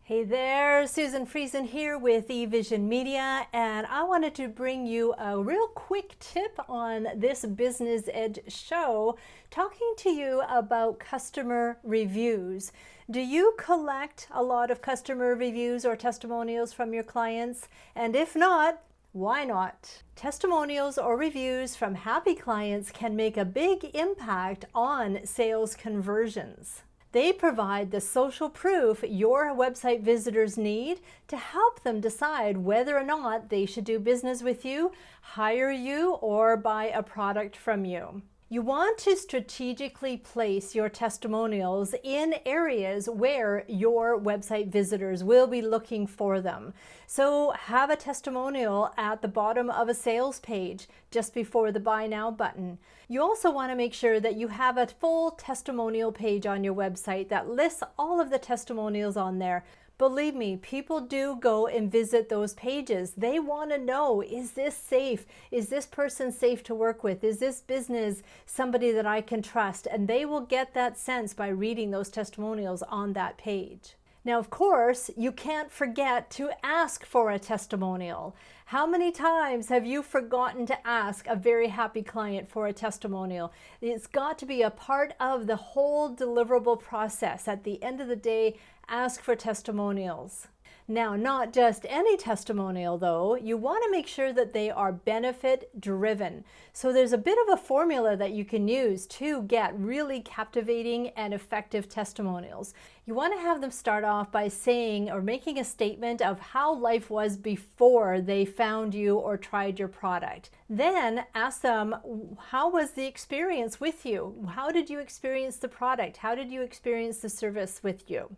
Hey there, Susan Friesen here with eVision Media, and I wanted to bring you a real quick tip on this Business Edge show, talking to you about customer reviews. Do you collect a lot of customer reviews or testimonials from your clients? And if not, why not? Testimonials or reviews from happy clients can make a big impact on sales conversions. They provide the social proof your website visitors need to help them decide whether or not they should do business with you, hire you, or buy a product from you. You want to strategically place your testimonials in areas where your website visitors will be looking for them. So have a testimonial at the bottom of a sales page just before the Buy Now button. You also want to make sure that you have a full testimonial page on your website that lists all of the testimonials on there. Believe me, people do go and visit those pages. They want to know, is this safe? Is this person safe to work with? Is this business somebody that I can trust? And they will get that sense by reading those testimonials on that page. Now, of course, you can't forget to ask for a testimonial. How many times have you forgotten to ask a very happy client for a testimonial? It's got to be a part of the whole deliverable process. At the end of the day, ask for testimonials. Now, not just any testimonial though, you want to make sure that they are benefit driven. So there's a bit of a formula that you can use to get really captivating and effective testimonials. You want to have them start off by saying or making a statement of how life was before they found you or tried your product. Then ask them, how was the experience with you? How did you experience the product? How did you experience the service with you?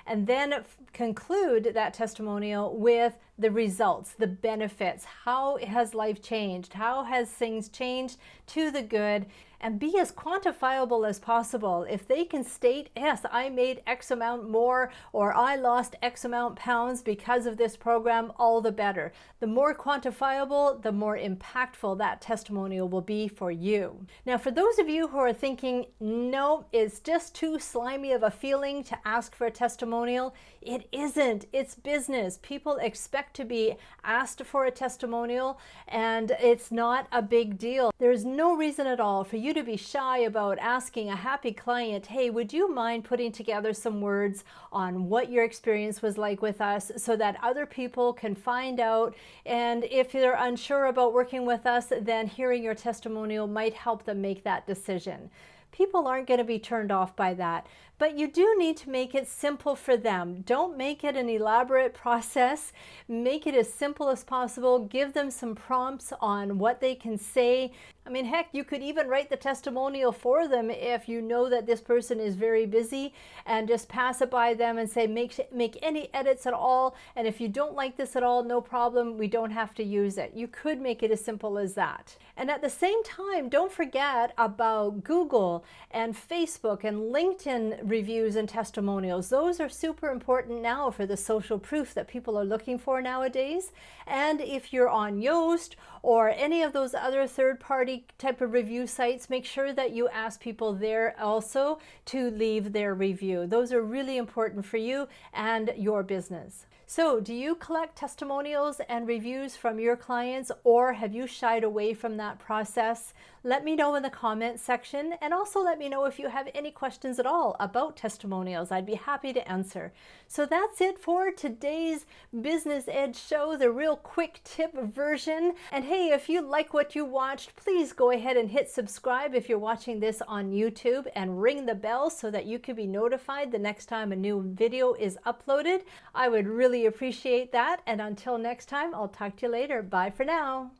And then conclude that testimonial with the results, the benefits. How has life changed? How has things changed to the good? And be as quantifiable as possible. If they can state, yes, I made X amount more, or I lost X amount pounds because of this program, all the better. The more quantifiable, the more impactful that testimonial will be for you. Now, for those of you who are thinking, no, it's just too slimy of a feeling to ask for a testimonial, it isn't. It's business. People expect to be asked for a testimonial, and it's not a big deal. There's no reason at all for you to be shy about asking a happy client, hey, would you mind putting together some words on what your experience was like with us so that other people can find out? And if they're unsure about working with us, then hearing your testimonial might help them make that decision. People aren't going to be turned off by that, but you do need to make it simple for them. Don't make it an elaborate process. Make it as simple as possible. Give them some prompts on what they can say. I mean, heck, you could even write the testimonial for them if you know that this person is very busy, and just pass it by them and say, make any edits at all. And if you don't like this at all, no problem. We don't have to use it. You could make it as simple as that. And at the same time, don't forget about Google and Facebook and LinkedIn reviews and testimonials. Those are super important now for the social proof that people are looking for nowadays. And if you're on Yoast or any of those other third-party type of review sites, make sure that you ask people there also to leave their review. Those are really important for you and your business. So, do you collect testimonials and reviews from your clients, or have you shied away from that process? Let me know in the comment section, and also let me know if you have any questions at all about testimonials. I'd be happy to answer. So that's it for today's Business Edge show, the real quick tip version. And hey, if you like what you watched, please go ahead and hit subscribe if you're watching this on YouTube, and ring the bell so that you can be notified the next time a new video is uploaded. I would really appreciate that. And until next time, I'll talk to you later. Bye for now.